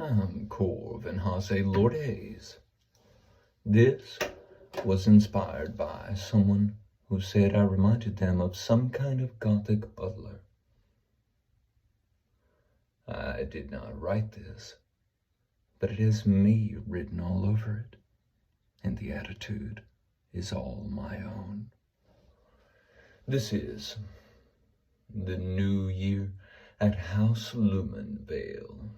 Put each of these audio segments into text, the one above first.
I'm Corvin Hase Lourdes. This was inspired by someone who said I reminded them of some kind of Gothic butler. I did not write this, but it has me written all over it, and the attitude is all my own. This is the new year at House Lumenvale.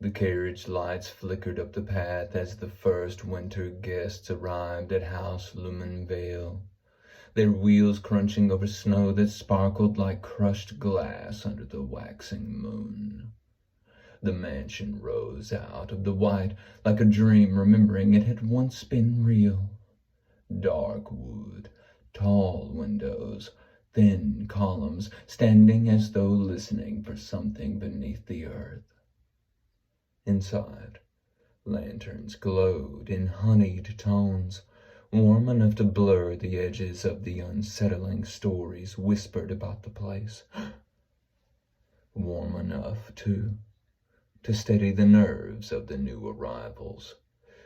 The carriage lights flickered up the path as the first winter guests arrived at House Lumenvale, their wheels crunching over snow that sparkled like crushed glass under the waxing moon. The mansion rose out of the white like a dream, remembering it had once been real. Dark wood, tall windows, thin columns, standing as though listening for something beneath the earth. Inside, lanterns glowed in honeyed tones, warm enough to blur the edges of the unsettling stories whispered about the place. Warm enough, too, to steady the nerves of the new arrivals,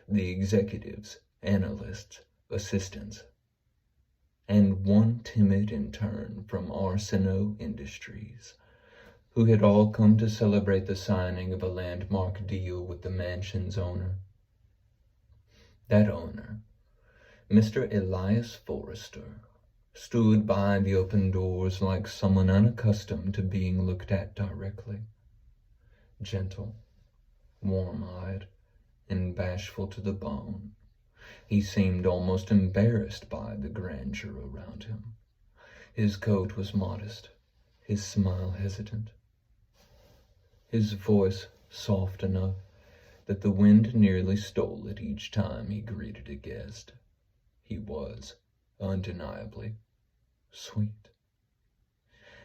the executives, analysts, assistants, and one timid intern from Arsenault Industries, who had all come to celebrate the signing of a landmark deal with the mansion's owner. That owner, Mr. Elias Forrester, stood behind the open doors like someone unaccustomed to being looked at directly. Gentle, warm-eyed, and bashful to the bone, he seemed almost embarrassed by the grandeur around him. His coat was modest, his smile hesitant, his voice soft enough that the wind nearly stole it each time he greeted a guest. He was, undeniably, sweet.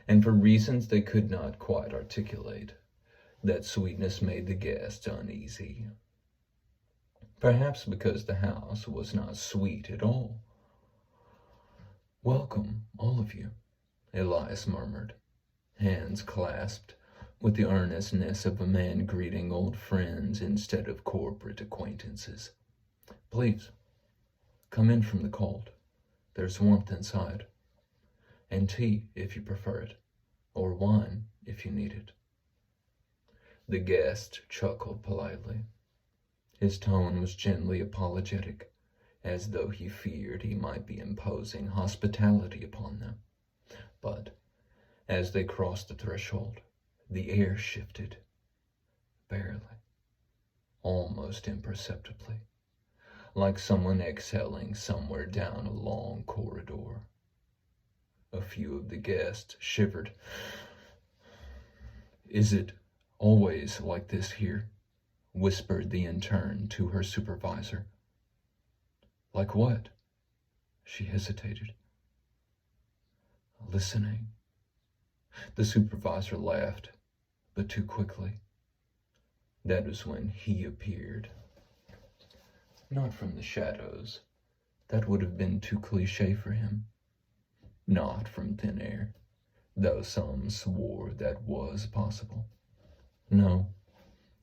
And for reasons they could not quite articulate, that sweetness made the guests uneasy. Perhaps because the house was not sweet at all. "Welcome, all of you," Elias murmured, hands clasped, with the earnestness of a man greeting old friends instead of corporate acquaintances. "Please, come in from the cold. There's warmth inside. And tea, if you prefer it, or wine, if you need it." The guest chuckled politely. His tone was gently apologetic, as though he feared he might be imposing hospitality upon them. But as they crossed the threshold, the air shifted, barely, almost imperceptibly, like someone exhaling somewhere down a long corridor. A few of the guests shivered. "Is it always like this here?" whispered the intern to her supervisor. "Like what?" She hesitated. "Listening." The supervisor laughed, but too quickly. That was when he appeared. Not from the shadows. That would have been too cliché for him. Not from thin air, though some swore that was possible. No,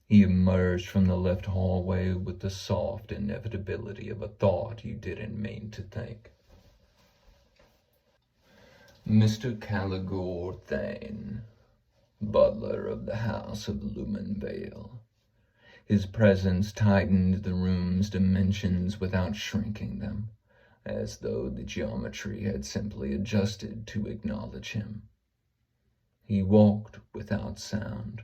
he emerged from the left hallway with the soft inevitability of a thought you didn't mean to think. Mr. Caligore Thane, butler of the House of Lumenvale. His presence tightened the room's dimensions without shrinking them, as though the geometry had simply adjusted to acknowledge him. He walked without sound.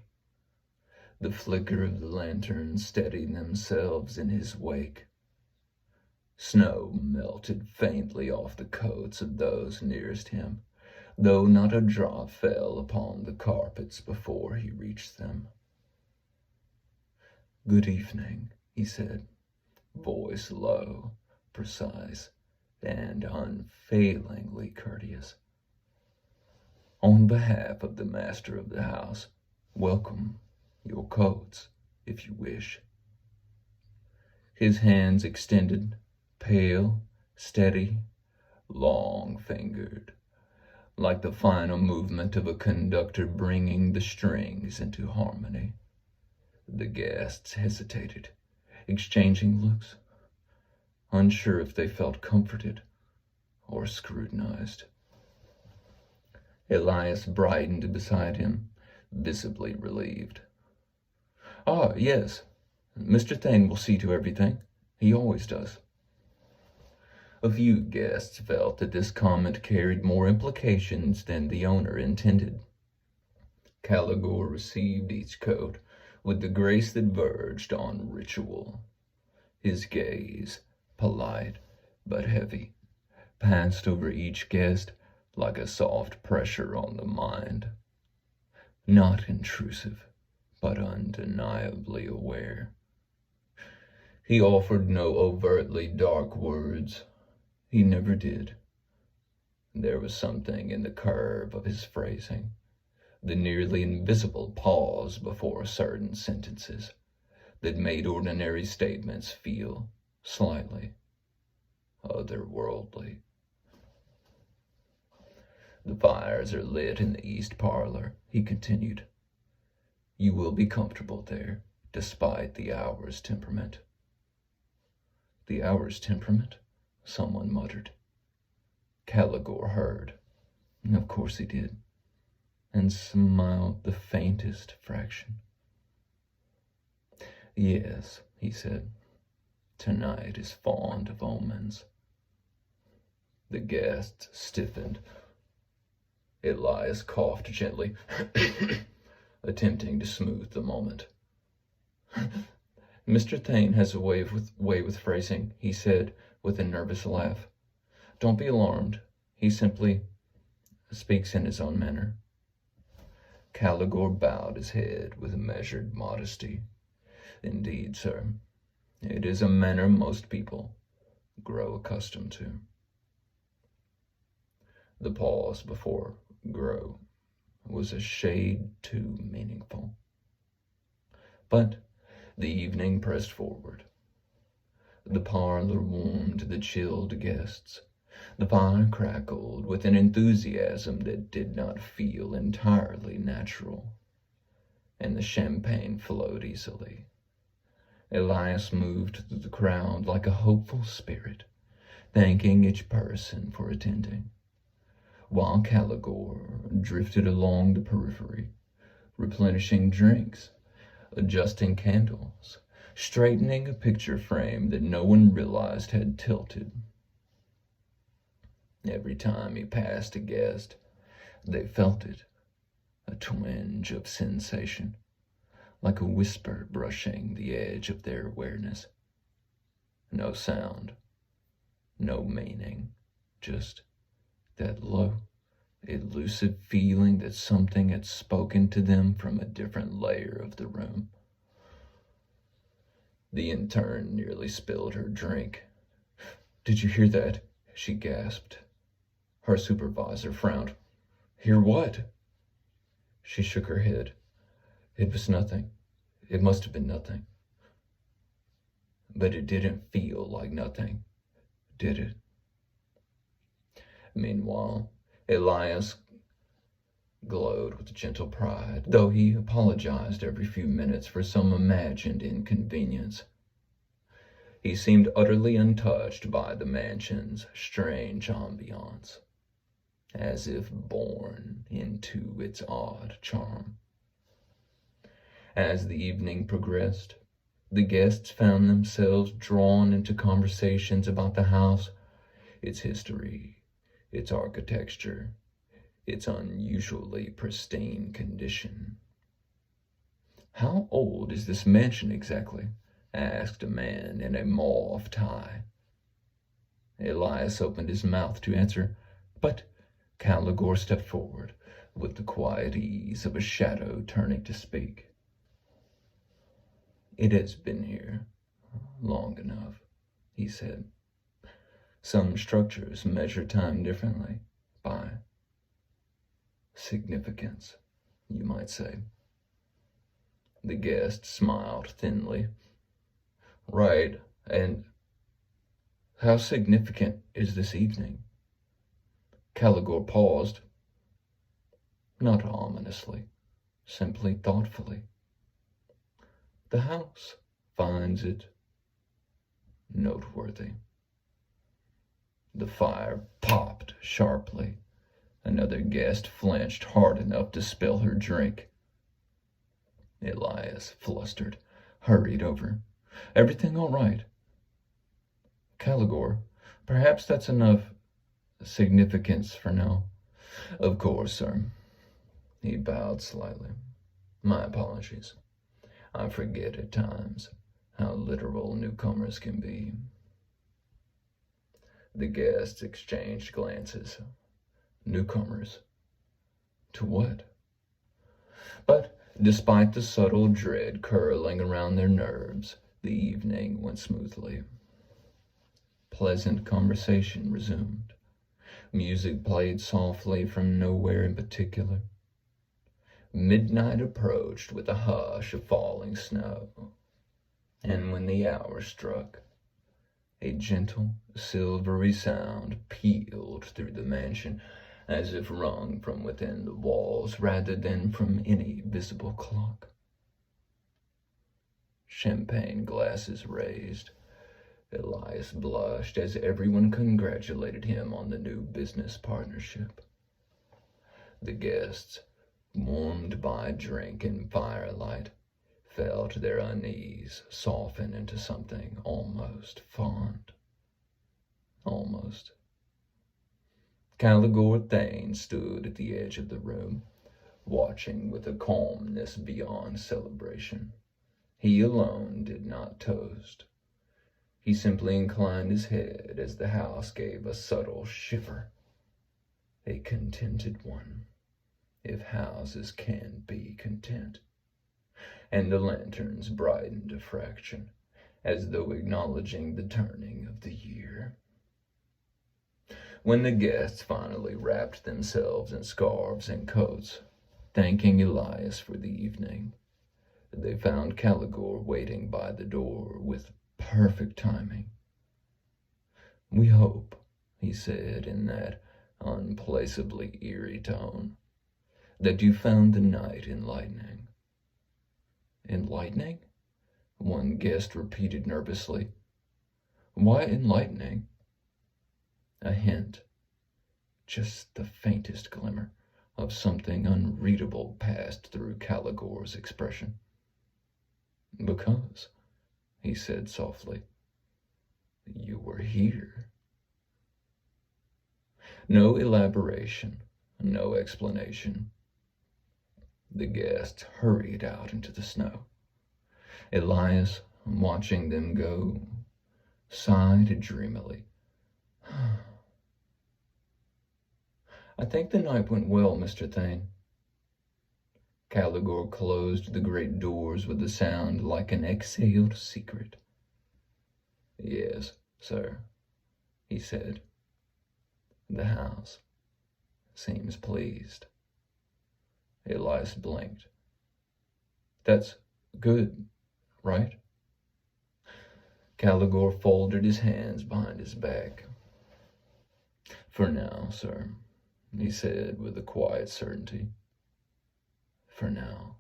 The flicker of the lanterns steadied themselves in his wake. Snow melted faintly off the coats of those nearest him, though not a drop fell upon the carpets before he reached them. "Good evening," he said, voice low, precise, and unfailingly courteous. "On behalf of the master of the house, welcome your coats, if you wish." His hands extended, pale, steady, long-fingered, like the final movement of a conductor bringing the strings into harmony. The guests hesitated, exchanging looks, unsure if they felt comforted or scrutinized. Elias brightened beside him, visibly relieved. "Ah, yes. Mr. Thane will see to everything. He always does." A few guests felt that this comment carried more implications than the owner intended. Caligore received each coat with the grace that verged on ritual. His gaze, polite but heavy, passed over each guest like a soft pressure on the mind. Not intrusive, but undeniably aware. He offered no overtly dark words. He never did. There was something in the curve of his phrasing, the nearly invisible pause before certain sentences, that made ordinary statements feel slightly otherworldly. "The fires are lit in the east parlor," he continued. "You will be comfortable there, despite the hour's temperament." "The hour's temperament?" someone muttered. Caligore heard. Of course he did, and smiled the faintest fraction. "Yes," he said, "tonight is fond of omens." The guests stiffened. Elias coughed gently, attempting to smooth the moment. "Mr. Thane has a way with phrasing," he said with a nervous laugh. "Don't be alarmed. He simply speaks in his own manner." Caligore bowed his head with measured modesty. "Indeed, sir, it is a manner most people grow accustomed to." The pause before "grow" was a shade too meaningful. But the evening pressed forward. The parlor warmed the chilled guests. The fire crackled with an enthusiasm that did not feel entirely natural, and the champagne flowed easily. Elias moved through the crowd like a hopeful spirit, thanking each person for attending, while Caligore drifted along the periphery, replenishing drinks, adjusting candles, straightening a picture frame that no one realized had tilted. Every time he passed a guest, they felt it, a twinge of sensation, like a whisper brushing the edge of their awareness. No sound, no meaning, just that low, elusive feeling that something had spoken to them from a different layer of the room. The intern nearly spilled her drink. "Did you hear that?" she gasped. Her supervisor frowned. "Hear what?" She shook her head. "It was nothing. It must have been nothing." But it didn't feel like nothing, did it? Meanwhile, Elias glowed with gentle pride, though he apologized every few minutes for some imagined inconvenience. He seemed utterly untouched by the mansion's strange ambiance, as if born into its odd charm. As the evening progressed, the guests found themselves drawn into conversations about the house, its history, its architecture, its unusually pristine condition. "How old is this mansion exactly?" asked a man in a mauve tie. Elias opened his mouth to answer, but Caligore stepped forward with the quiet ease of a shadow turning to speak. "It has been here long enough," he said. "Some structures measure time differently, by significance, you might say." The guest smiled thinly. "Right, and how significant is this evening?" Caligore paused, not ominously, simply thoughtfully. The house finds it noteworthy. The fire popped sharply. Another guest flinched hard enough to spill her drink. Elias, flustered, hurried over. Everything all right? Caligore, perhaps that's enough significance for now. Of course, sir. He bowed slightly. My apologies. I forget at times how literal newcomers can be. The guests exchanged glances. Newcomers? To what? But despite the subtle dread curling around their nerves, the evening went smoothly. Pleasant conversation resumed. Music played softly from nowhere in particular. Midnight approached with a hush of falling snow, and when the hour struck, a gentle, silvery sound pealed through the mansion, as if wrung from within the walls rather than from any visible clock. Champagne glasses raised. Elias blushed as everyone congratulated him on the new business partnership. The guests, warmed by drink and firelight, felt their unease soften into something almost fond. Almost. Caligore Thane stood at the edge of the room, watching with a calmness beyond celebration. He alone did not toast. He simply inclined his head as the house gave a subtle shiver. A contented one, if houses can be content. And the lanterns brightened a fraction, as though acknowledging the turning of the year. When the guests finally wrapped themselves in scarves and coats, thanking Elias for the evening, they found Caligore waiting by the door with perfect timing. We hope, he said in that unplaceably eerie tone, that you found the night enlightening. Enlightening? One guest repeated nervously. Why enlightening? A hint, just the faintest glimmer of something unreadable passed through Caligore's expression. Because, he said softly, you were here. No elaboration, no explanation. The guests hurried out into the snow. Elias, watching them go, sighed dreamily. I think the night went well, Mr. Thane. Caligore closed the great doors with a sound like an exhaled secret. Yes, sir, he said. The house seems pleased. Elias blinked. That's good, right? Caligore folded his hands behind his back. For now, sir, he said with a quiet certainty. For now.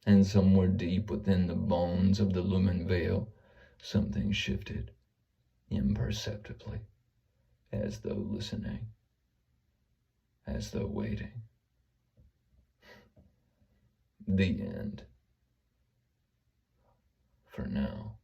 And somewhere deep within the bones of the Lumenvale, something shifted, imperceptibly, as though listening, as though waiting. The end. For now.